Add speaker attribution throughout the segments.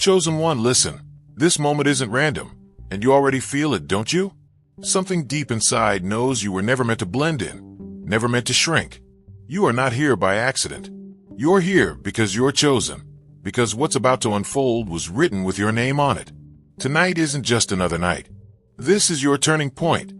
Speaker 1: Chosen one, listen. This moment isn't random, and you already feel it, don't you? Something deep inside knows you were never meant to blend in, never meant to shrink. You are not here by accident. You're here because you're chosen, because what's about to unfold was written with your name on it. Tonight isn't just another night. This is your turning point,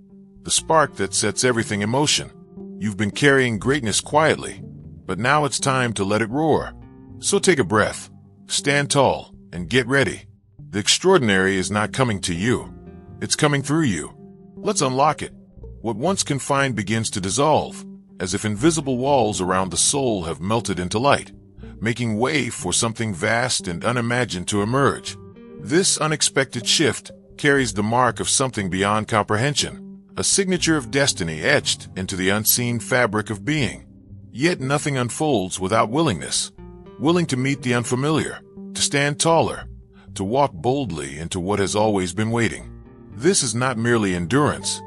Speaker 1: the spark that sets everything in motion. You've been carrying greatness quietly, but now it's time to let it roar. So take a breath, stand tall, and get ready. The extraordinary is not coming to you. It's coming through you. Let's unlock it. What once confined begins to dissolve, as if invisible walls around the soul have melted into light, making way for something vast and unimagined to emerge. This unexpected shift carries the mark of something beyond comprehension, a signature of destiny etched into the unseen fabric of being. Yet nothing unfolds without willingness. Willing to meet the unfamiliar, to stand taller, to walk boldly into what has always been waiting. This is not merely endurance.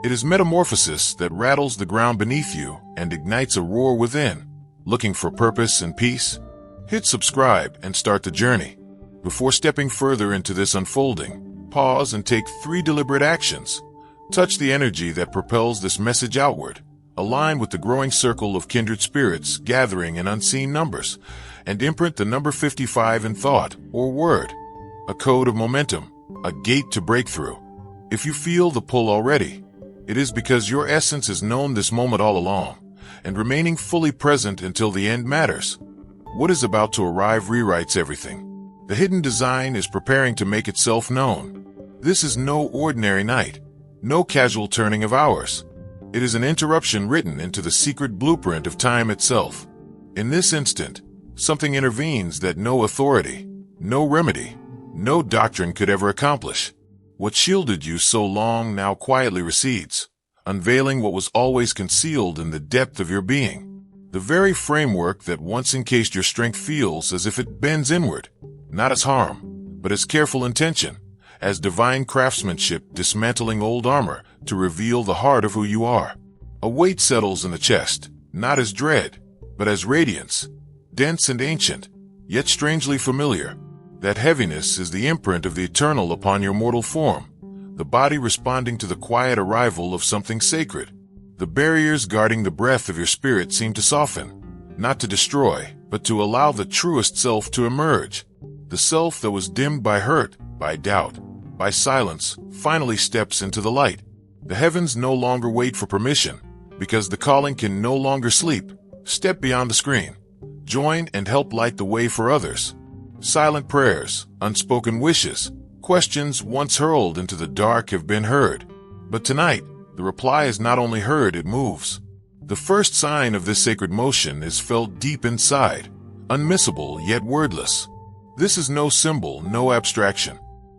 Speaker 1: It is metamorphosis that rattles the ground beneath you and ignites a roar within. Looking for purpose and peace? Hit subscribe and start the journey. Before stepping further into this unfolding, pause and take 3 deliberate actions. Touch the energy that propels this message outward. Align with the growing circle of kindred spirits gathering in unseen numbers, and imprint the number 55 in thought or word. A code of momentum, a gate to breakthrough. If you feel the pull already, it is because your essence has known this moment all along, and remaining fully present until the end matters. What is about to arrive rewrites everything. The hidden design is preparing to make itself known. This is no ordinary night, no casual turning of hours. It is an interruption written into the secret blueprint of time itself. In this instant, something intervenes that no authority, no remedy, no doctrine could ever accomplish. What shielded you so long now quietly recedes, unveiling what was always concealed in the depth of your being. The very framework that once encased your strength feels as if it bends inward, not as harm, but as careful intention, as divine craftsmanship dismantling old armor to reveal the heart of who you are. A weight settles in the chest, not as dread, but as radiance, dense and ancient, yet strangely familiar. That heaviness is the imprint of the eternal upon your mortal form, the body responding to the quiet arrival of something sacred. The barriers guarding the breath of your spirit seem to soften, not to destroy, but to allow the truest self to emerge. The self that was dimmed by hurt, by doubt, by silence, finally steps into the light. The heavens no longer wait for permission, because the calling can no longer sleep. Step beyond the screen. Join and help light the way for others. Silent prayers, unspoken wishes, questions once hurled into the dark have been heard. But tonight, the reply is not only heard, it moves. The first sign of this sacred motion is felt deep inside, unmissable yet wordless. This is no symbol, no abstraction.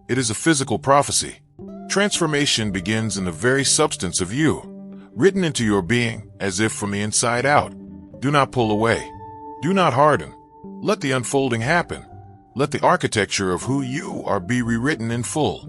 Speaker 1: It is a physical prophecy. Transformation begins in the very substance of you, written into your being as if from the inside out. Do not pull away. Do not harden. Let the unfolding happen. Let the architecture of who you are be rewritten in full.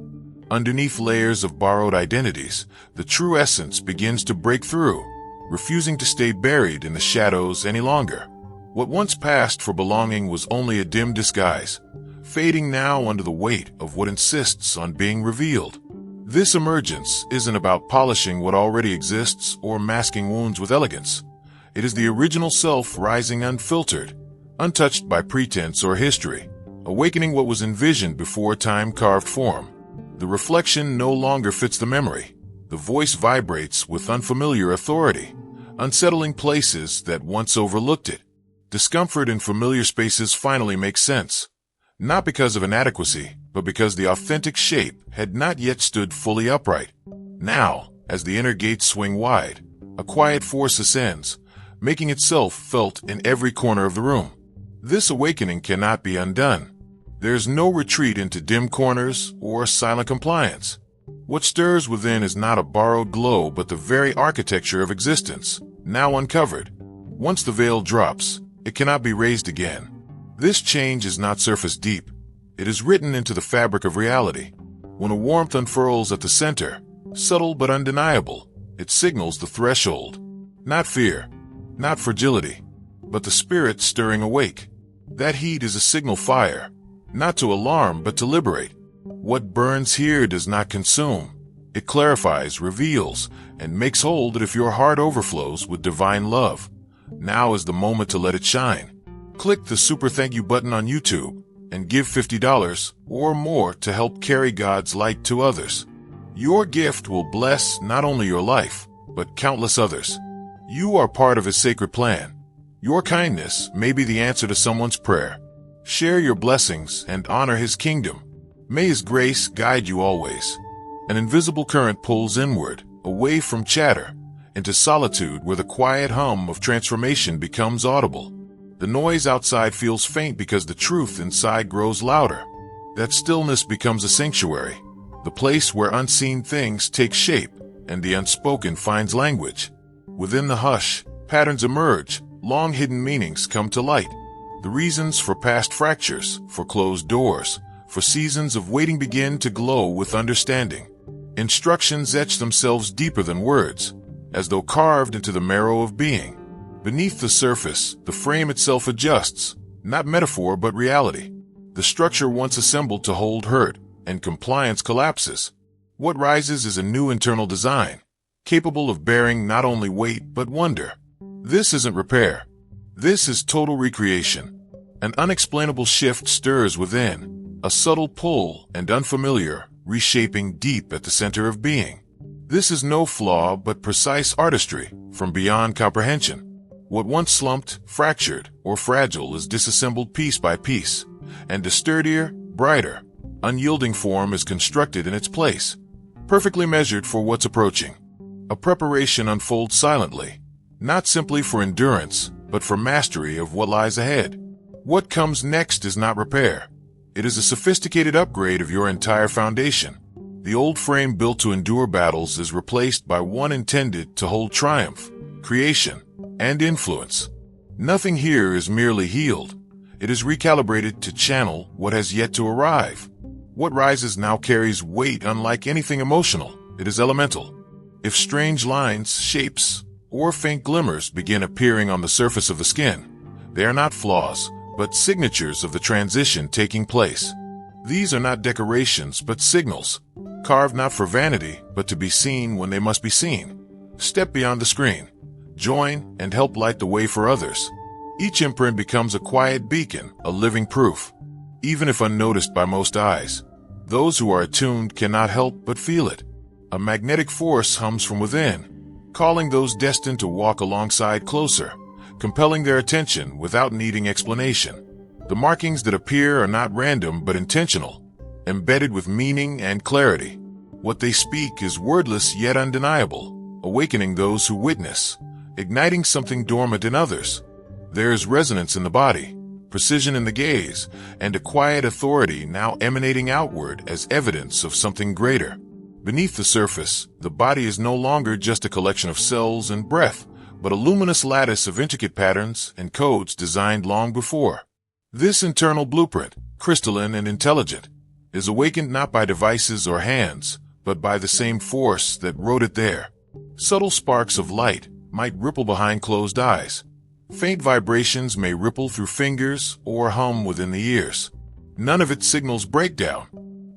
Speaker 1: Underneath layers of borrowed identities, the true essence begins to break through, refusing to stay buried in the shadows any longer. What once passed for belonging was only a dim disguise, fading now under the weight of what insists on being revealed. This emergence isn't about polishing what already exists or masking wounds with elegance. It is the original self rising unfiltered, untouched by pretense or history, awakening what was envisioned before time carved form. The reflection no longer fits the memory. The voice vibrates with unfamiliar authority, unsettling places that once overlooked it. Discomfort in familiar spaces finally makes sense, not because of inadequacy, but because the authentic shape had not yet stood fully upright. Now, as the inner gates swing wide, a quiet force ascends, making itself felt in every corner of the room. This awakening cannot be undone. There's no retreat into dim corners or silent compliance. What stirs within is not a borrowed glow, but the very architecture of existence, now uncovered. Once the veil drops, it cannot be raised again. This change is not surface deep. It is written into the fabric of reality. When a warmth unfurls at the center, subtle but undeniable, it signals the threshold. Not fear, not fragility, but the spirit stirring awake. That heat is a signal fire, not to alarm but to liberate. What burns here does not consume. It clarifies, reveals, and makes whole that if your heart overflows with divine love, now is the moment to let it shine. Click the super thank you button on YouTube and give $50 or more to help carry God's light to others. Your gift will bless not only your life, but countless others. You are part of His sacred plan. Your kindness may be the answer to someone's prayer. Share your blessings and honor His kingdom. May His grace guide you always. An invisible current pulls inward, away from chatter, into solitude where the quiet hum of transformation becomes audible. The noise outside feels faint because the truth inside grows louder. That stillness becomes a sanctuary, the place where unseen things take shape and the unspoken finds language. Within the hush, patterns emerge, long-hidden meanings come to light. The reasons for past fractures, for closed doors, for seasons of waiting begin to glow with understanding. Instructions etch themselves deeper than words, as though carved into the marrow of being. Beneath the surface, the frame itself adjusts, not metaphor but reality. The structure once assembled to hold hurt, and compliance collapses. What rises is a new internal design, capable of bearing not only weight but wonder. This isn't repair. This is total recreation. An unexplainable shift stirs within, a subtle pull and unfamiliar, reshaping deep at the center of being. This is no flaw but precise artistry from beyond comprehension. What once slumped, fractured, or fragile is disassembled piece by piece, and a sturdier, brighter, unyielding form is constructed in its place, perfectly measured for what's approaching. A preparation unfolds silently, not simply for endurance, but for mastery of what lies ahead. What comes next is not repair. It is a sophisticated upgrade of your entire foundation. The old frame built to endure battles is replaced by one intended to hold triumph, creation, and influence. Nothing here is merely healed. It is recalibrated to channel what has yet to arrive. What rises now carries weight unlike anything emotional. It is elemental. If strange lines, shapes, or faint glimmers begin appearing on the surface of the skin, they are not flaws, but signatures of the transition taking place. These are not decorations, but signals, carved not for vanity, but to be seen when they must be seen. Step beyond the screen. Join and help light the way for others. Each imprint becomes a quiet beacon, a living proof. Even if unnoticed by most eyes, those who are attuned cannot help but feel it. A magnetic force hums from within, calling those destined to walk alongside closer, compelling their attention without needing explanation. The markings that appear are not random but intentional, embedded with meaning and clarity. What they speak is wordless yet undeniable, awakening those who witness, igniting something dormant in others. There is resonance in the body, precision in the gaze, and a quiet authority now emanating outward as evidence of something greater. Beneath the surface, the body is no longer just a collection of cells and breath, but a luminous lattice of intricate patterns and codes designed long before. This internal blueprint, crystalline and intelligent, is awakened not by devices or hands, but by the same force that wrote it there. Subtle sparks of light might ripple behind closed eyes. Faint vibrations may ripple through fingers or hum within the ears. None of it signals breakdown.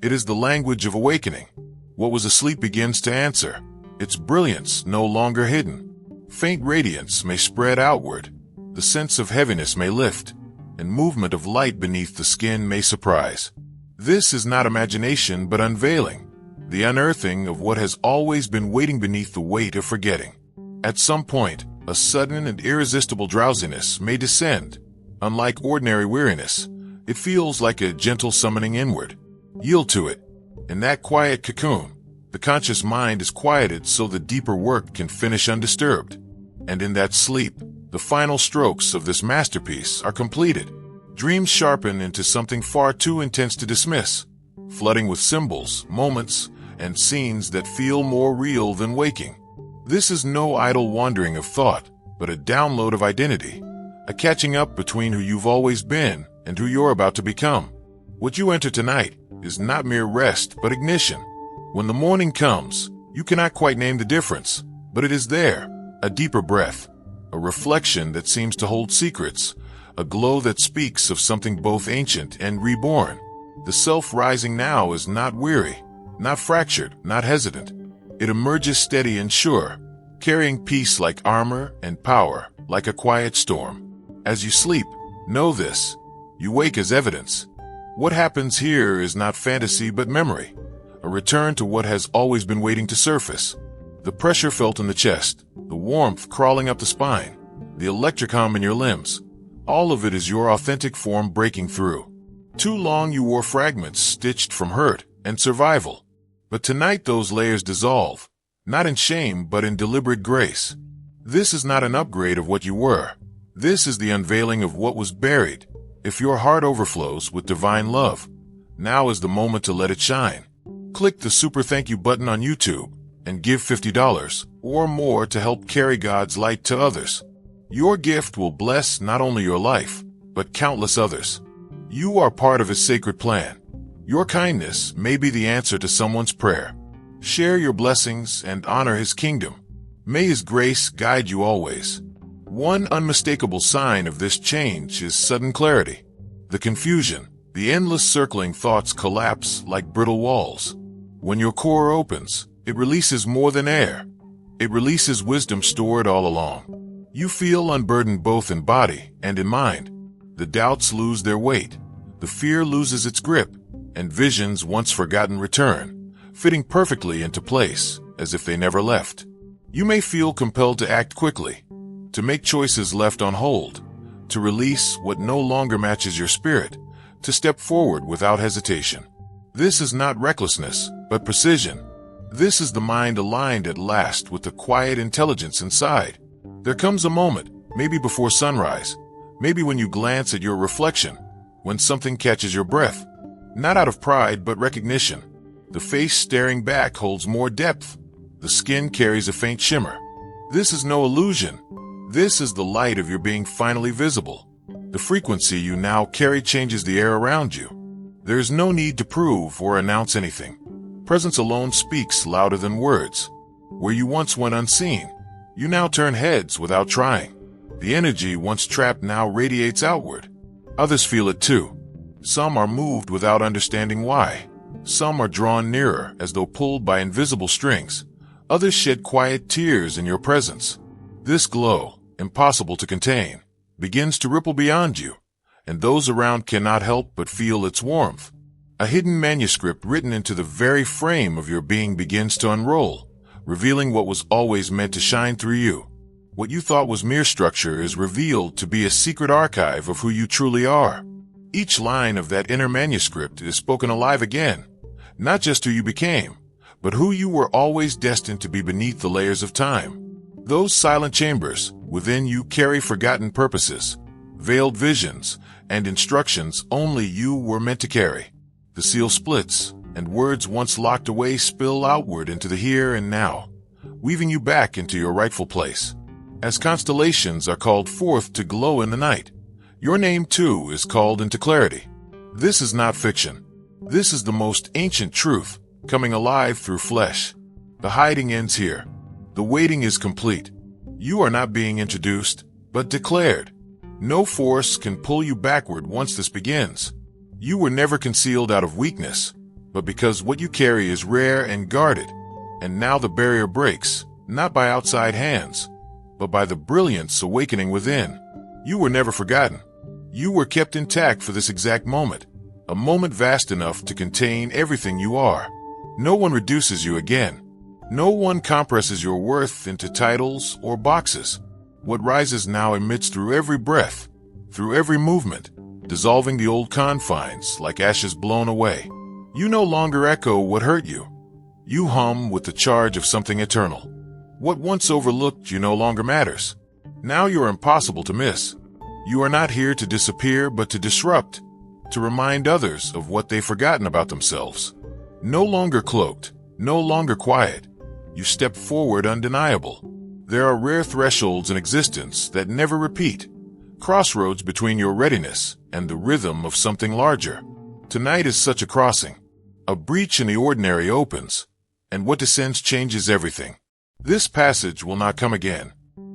Speaker 1: It is the language of awakening. What was asleep begins to answer, its brilliance no longer hidden. Faint radiance may spread outward, the sense of heaviness may lift, and movement of light beneath the skin may surprise. This is not imagination but unveiling, the unearthing of what has always been waiting beneath the weight of forgetting. At some point, a sudden and irresistible drowsiness may descend. Unlike ordinary weariness, it feels like a gentle summoning inward. Yield to it. In that quiet cocoon, the conscious mind is quieted so the deeper work can finish undisturbed. And in that sleep, the final strokes of this masterpiece are completed. Dreams sharpen into something far too intense to dismiss, flooding with symbols, moments, and scenes that feel more real than waking. This is no idle wandering of thought, but a download of identity, a catching up between who you've always been and who you're about to become. What you enter tonight is not mere rest, but ignition. When the morning comes, you cannot quite name the difference, but it is there, a deeper breath, a reflection that seems to hold secrets, a glow that speaks of something both ancient and reborn. The self rising now is not weary, not fractured, not hesitant. It emerges steady and sure, carrying peace like armor and power like a quiet storm. As you sleep, know this. You wake as evidence. What happens here is not fantasy but memory, a return to what has always been waiting to surface. The pressure felt in the chest, the warmth crawling up the spine, the electric hum in your limbs. All of it is your authentic form breaking through. Too long you wore fragments stitched from hurt and survival. But tonight those layers dissolve, not in shame but in deliberate grace. This is not an upgrade of what you were. This is the unveiling of what was buried. If your heart overflows with divine love, now is the moment to let it shine. Click the super thank you button on YouTube and give $50 or more to help carry God's light to others. Your gift will bless not only your life, but countless others. You are part of His sacred plan. Your kindness may be the answer to someone's prayer. Share your blessings and honor His kingdom. May His grace guide you always. One unmistakable sign of this change is sudden clarity. The confusion, the endless circling thoughts collapse like brittle walls. When your core opens, it releases more than air. It releases wisdom stored all along. You feel unburdened both in body and in mind. The doubts lose their weight. The fear loses its grip. And visions once forgotten return, fitting perfectly into place, as if they never left. You may feel compelled to act quickly, to make choices left on hold, to release what no longer matches your spirit, to step forward without hesitation. This is not recklessness, but precision. This is the mind aligned at last with the quiet intelligence inside. There comes a moment, maybe before sunrise, maybe when you glance at your reflection, when something catches your breath. Not out of pride, but recognition. The face staring back holds more depth. The skin carries a faint shimmer. This is no illusion. This is the light of your being finally visible. The frequency you now carry changes the air around you. There is no need to prove or announce anything. Presence alone speaks louder than words. Where you once went unseen, you now turn heads without trying. The energy once trapped now radiates outward. Others feel it too. Some are moved without understanding why. Some are drawn nearer as though pulled by invisible strings. Others shed quiet tears in your presence. This glow, impossible to contain, begins to ripple beyond you, and those around cannot help but feel its warmth. A hidden manuscript written into the very frame of your being begins to unroll, revealing what was always meant to shine through you. What you thought was mere structure is revealed to be a secret archive of who you truly are. Each line of that inner manuscript is spoken alive again, not just who you became, but who you were always destined to be beneath the layers of time. Those silent chambers within you carry forgotten purposes, veiled visions, and instructions only you were meant to carry. The seal splits, and words once locked away spill outward into the here and now, weaving you back into your rightful place. As constellations are called forth to glow in the night, your name, too, is called into clarity. This is not fiction. This is the most ancient truth, coming alive through flesh. The hiding ends here. The waiting is complete. You are not being introduced, but declared. No force can pull you backward once this begins. You were never concealed out of weakness, but because what you carry is rare and guarded. And now the barrier breaks, not by outside hands, but by the brilliance awakening within. You were never forgotten. You were kept intact for this exact moment, a moment vast enough to contain everything you are. No one reduces you again. No one compresses your worth into titles or boxes. What rises now emits through every breath, through every movement, dissolving the old confines like ashes blown away. You no longer echo what hurt you. You hum with the charge of something eternal. What once overlooked you no longer matters. Now you are impossible to miss. You are not here to disappear, but to disrupt, to remind others of what they've forgotten about themselves. No longer cloaked, no longer quiet. You step forward undeniable. There are rare thresholds in existence that never repeat, crossroads between your readiness and the rhythm of something larger. Tonight is such a crossing. A breach in the ordinary opens, and what descends changes everything. This passage will not come again.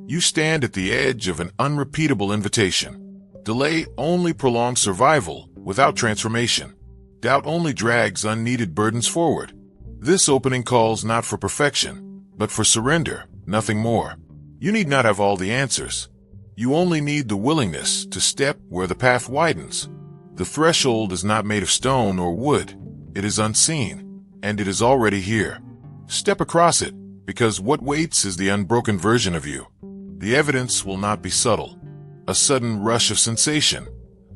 Speaker 1: You stand at the edge of an unrepeatable invitation. Delay only prolongs survival without transformation. Doubt only drags unneeded burdens forward. This opening calls not for perfection, but for surrender, nothing more. You need not have all the answers. You only need the willingness to step where the path widens. The threshold is not made of stone or wood. It is unseen, and it is already here. Step across it, because what waits is the unbroken version of you. The evidence will not be subtle. A sudden rush of sensation,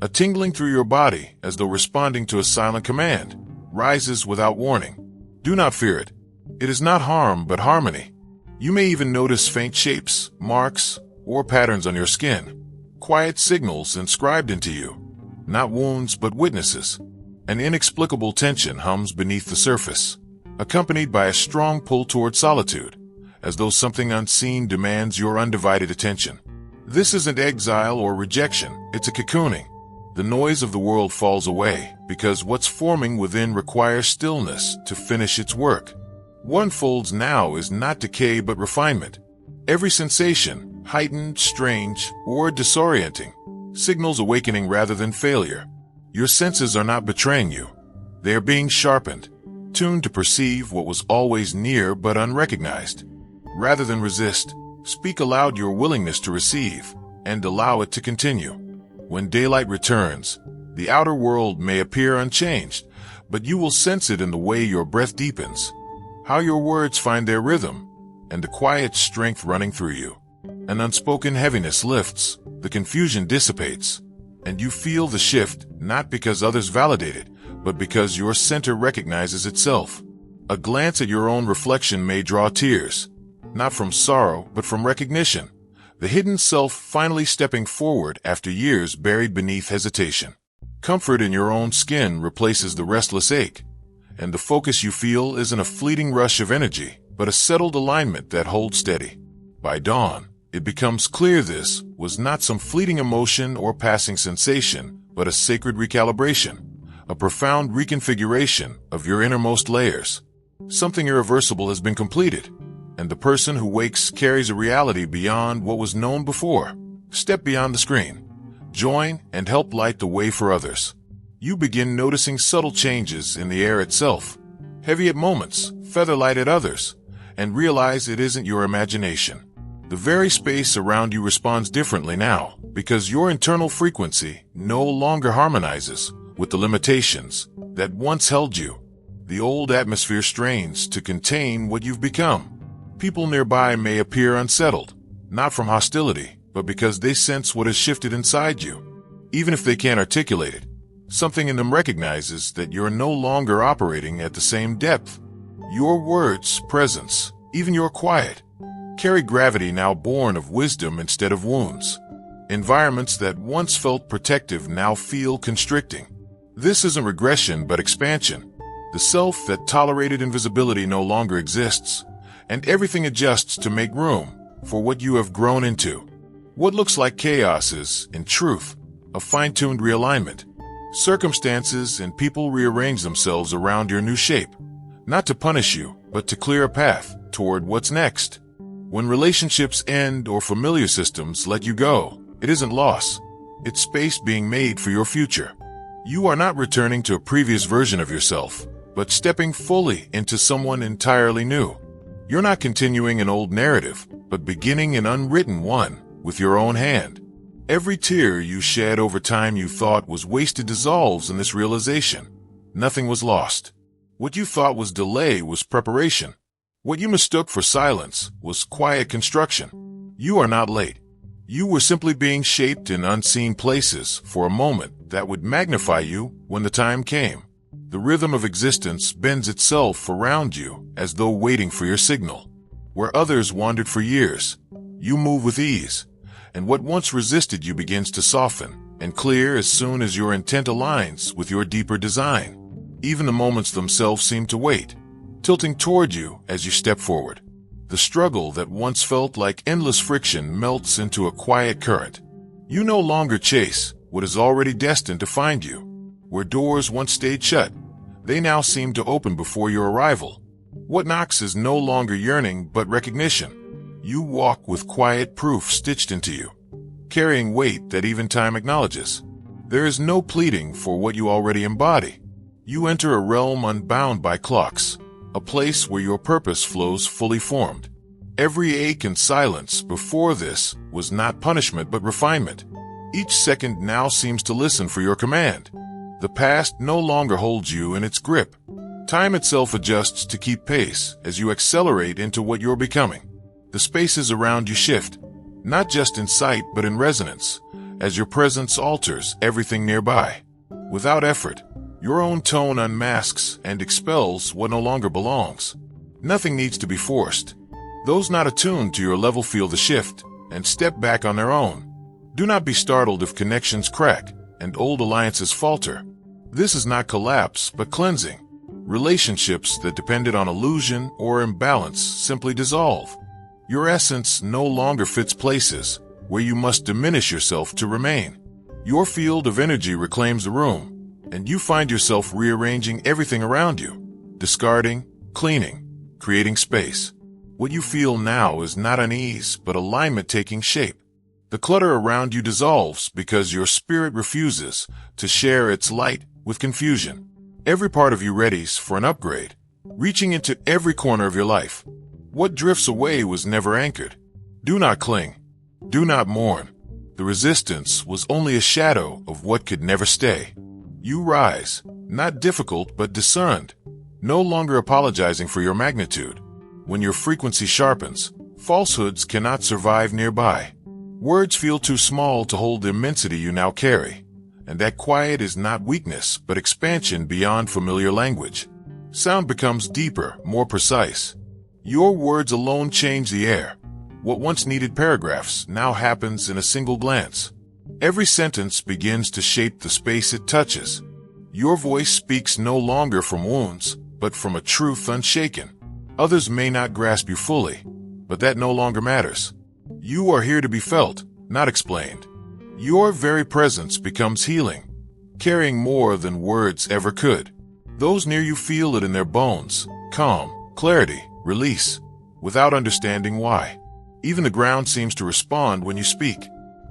Speaker 1: a tingling through your body as though responding to a silent command, rises without warning. Do not fear it. It is not harm, but harmony. You may even notice faint shapes, marks, or patterns on your skin. Quiet signals inscribed into you. Not wounds, but witnesses. An inexplicable tension hums beneath the surface, accompanied by a strong pull toward solitude, as though something unseen demands your undivided attention. This isn't exile or rejection, it's a cocooning. The noise of the world falls away, because what's forming within requires stillness to finish its work. What unfolds now is not decay but refinement. Every sensation, heightened, strange, or disorienting, signals awakening rather than failure. Your senses are not betraying you. They are being sharpened, tuned to perceive what was always near but unrecognized. Rather than resist, speak aloud your willingness to receive, and allow it to continue. When daylight returns, the outer world may appear unchanged, but you will sense it in the way your breath deepens, how your words find their rhythm, and the quiet strength running through you. An unspoken heaviness lifts, the confusion dissipates, and you feel the shift not because others validate it, but because your center recognizes itself. A glance at your own reflection may draw tears, not from sorrow, but from recognition. The hidden self finally stepping forward after years buried beneath hesitation. Comfort in your own skin replaces the restless ache, and the focus you feel isn't a fleeting rush of energy, but a settled alignment that holds steady. By dawn, it becomes clear this was not some fleeting emotion or passing sensation, but a sacred recalibration, a profound reconfiguration of your innermost layers. Something irreversible has been completed, and the person who wakes carries a reality beyond what was known before. Step beyond the screen. Join and help light the way for others. You begin noticing subtle changes in the air itself, heavy at moments, feather-light at others, and realize it isn't your imagination. The very space around you responds differently now, because your internal frequency no longer harmonizes with the limitations that once held you. The old atmosphere strains to contain what you've become. People nearby may appear unsettled, not from hostility, but because they sense what has shifted inside you. Even if they can't articulate it, something in them recognizes that you're no longer operating at the same depth. Your words, presence, even your quiet, carry gravity now born of wisdom instead of wounds. Environments that once felt protective now feel constricting. This isn't regression but expansion. The self that tolerated invisibility no longer exists, and everything adjusts to make room for what you have grown into. What looks like chaos is, in truth, a fine-tuned realignment. Circumstances and people rearrange themselves around your new shape, not to punish you, but to clear a path toward what's next. When relationships end or familiar systems let you go, it isn't loss. It's space being made for your future. You are not returning to a previous version of yourself, but stepping fully into someone entirely new. You're not continuing an old narrative, but beginning an unwritten one with your own hand. Every tear you shed over time you thought was wasted dissolves in this realization. Nothing was lost. What you thought was delay was preparation. What you mistook for silence was quiet construction. You are not late. You were simply being shaped in unseen places for a moment that would magnify you when the time came. The rhythm of existence bends itself around you as though waiting for your signal. Where others wandered for years, you move with ease, and what once resisted you begins to soften and clear as soon as your intent aligns with your deeper design. Even the moments themselves seem to wait, tilting toward you as you step forward. The struggle that once felt like endless friction melts into a quiet current. You no longer chase what is already destined to find you. Where doors once stayed shut, they now seem to open before your arrival. What knocks is no longer yearning but recognition. You walk with quiet proof stitched into you, carrying weight that even time acknowledges. There is no pleading for what you already embody. You enter a realm unbound by clocks, a place where your purpose flows fully formed. Every ache and silence before this was not punishment but refinement. Each second now seems to listen for your command. The past no longer holds you in its grip. Time itself adjusts to keep pace as you accelerate into what you're becoming. The spaces around you shift, not just in sight but in resonance, as your presence alters everything nearby. Without effort, your own tone unmasks and expels what no longer belongs. Nothing needs to be forced. Those not attuned to your level feel the shift and step back on their own. Do not be startled if connections crack and old alliances falter. This is not collapse but cleansing. Relationships that depended on illusion or imbalance simply dissolve. Your essence no longer fits places where you must diminish yourself to remain. Your field of energy reclaims the room, and you find yourself rearranging everything around you, discarding, cleaning, creating space. What you feel now is not unease, but alignment taking shape. The clutter around you dissolves because your spirit refuses to share its light with confusion. Every part of you readies for an upgrade, reaching into every corner of your life. What drifts away was never anchored. Do not cling. Do not mourn. The resistance was only a shadow of what could never stay. You rise, not difficult but discerned, no longer apologizing for your magnitude. When your frequency sharpens, falsehoods cannot survive nearby. Words feel too small to hold the immensity you now carry, and that quiet is not weakness but expansion beyond familiar language. Sound becomes deeper, more precise. Your words alone change the air. What once needed paragraphs now happens in a single glance. Every sentence begins to shape the space it touches. Your voice speaks no longer from wounds, but from a truth unshaken. Others may not grasp you fully, but that no longer matters. You are here to be felt, not explained. Your very presence becomes healing, carrying more than words ever could. Those near you feel it in their bones, calm, clarity, release, without understanding why. Even the ground seems to respond when you speak.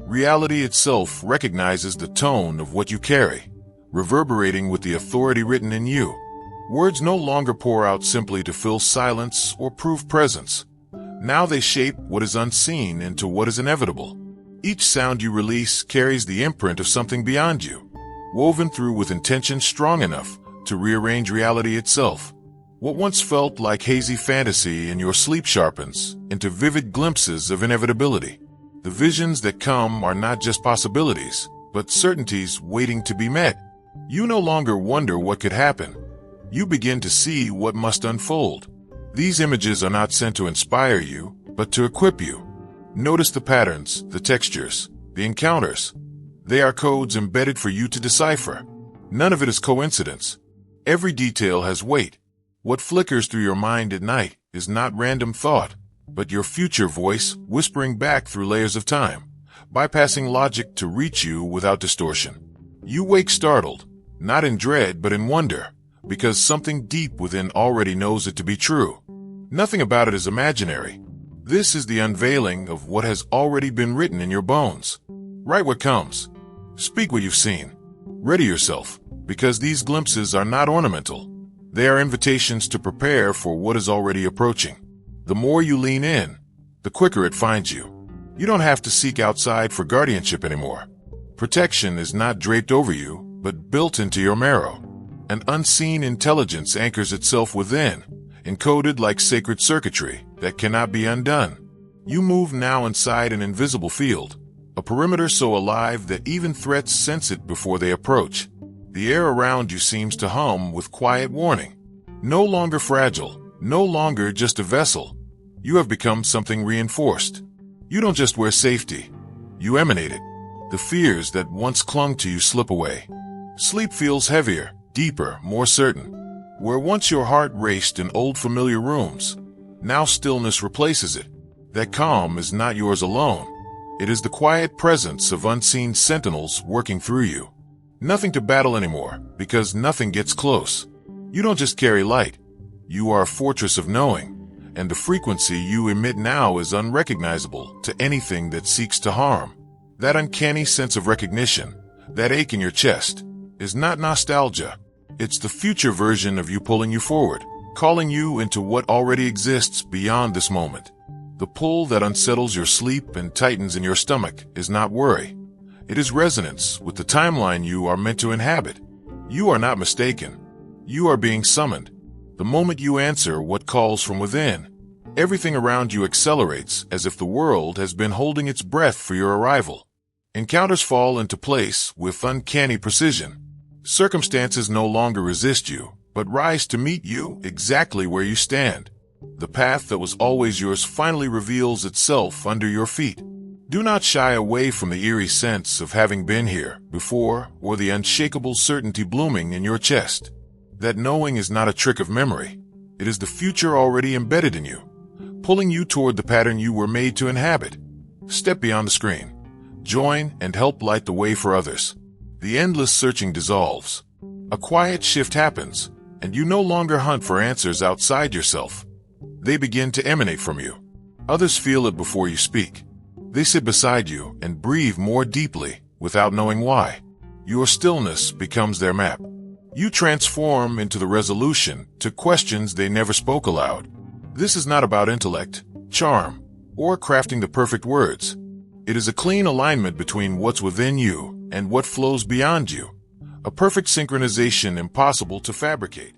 Speaker 1: Reality itself recognizes the tone of what you carry, reverberating with the authority written in you. Words no longer pour out simply to fill silence or prove presence. Now they shape what is unseen into what is inevitable. Each sound you release carries the imprint of something beyond you, woven through with intention strong enough to rearrange reality itself. What once felt like hazy fantasy in your sleep sharpens into vivid glimpses of inevitability. The visions that come are not just possibilities, but certainties waiting to be met. You no longer wonder what could happen. You begin to see what must unfold. These images are not sent to inspire you, but to equip you. Notice the patterns, the textures, the encounters. They are codes embedded for you to decipher. None of it is coincidence. Every detail has weight. What flickers through your mind at night is not random thought, but your future voice whispering back through layers of time, bypassing logic to reach you without distortion. You wake startled, not in dread but in wonder, because something deep within already knows it to be true. Nothing about it is imaginary. This is the unveiling of what has already been written in your bones. Write what comes. Speak what you've seen. Ready yourself, because these glimpses are not ornamental. They are invitations to prepare for what is already approaching. The more you lean in, the quicker it finds you. You don't have to seek outside for guardianship anymore. Protection is not draped over you, but built into your marrow. An unseen intelligence anchors itself within, encoded like sacred circuitry that cannot be undone. You move now inside an invisible field, a perimeter so alive that even threats sense it before they approach. The air around you seems to hum with quiet warning. No longer fragile, no longer just a vessel. You have become something reinforced. You don't just wear safety, you emanate it. The fears that once clung to you slip away. Sleep feels heavier, deeper, more certain. Where once your heart raced in old familiar rooms, now stillness replaces it. That calm is not yours alone. It is the quiet presence of unseen sentinels working through you. Nothing to battle anymore, because nothing gets close. You don't just carry light. You are a fortress of knowing, and the frequency you emit now is unrecognizable to anything that seeks to harm. That uncanny sense of recognition, that ache in your chest, is not nostalgia. It's the future version of you pulling you forward, calling you into what already exists beyond this moment. The pull that unsettles your sleep and tightens in your stomach is not worry. It is resonance with the timeline you are meant to inhabit. You are not mistaken. You are being summoned. The moment you answer what calls from within, everything around you accelerates as if the world has been holding its breath for your arrival. Encounters fall into place with uncanny precision. Circumstances no longer resist you, but rise to meet you exactly where you stand. The path that was always yours finally reveals itself under your feet. Do not shy away from the eerie sense of having been here before or the unshakable certainty blooming in your chest. That knowing is not a trick of memory. It is the future already embedded in you, pulling you toward the pattern you were made to inhabit. Step beyond the screen. Join and help light the way for others. The endless searching dissolves. A quiet shift happens, and you no longer hunt for answers outside yourself. They begin to emanate from you. Others feel it before you speak. They sit beside you and breathe more deeply without knowing why. Your stillness becomes their map. You transform into the resolution to questions they never spoke aloud. This is not about intellect, charm, or crafting the perfect words. It is a clean alignment between what's within you and what flows beyond you. A perfect synchronization impossible to fabricate.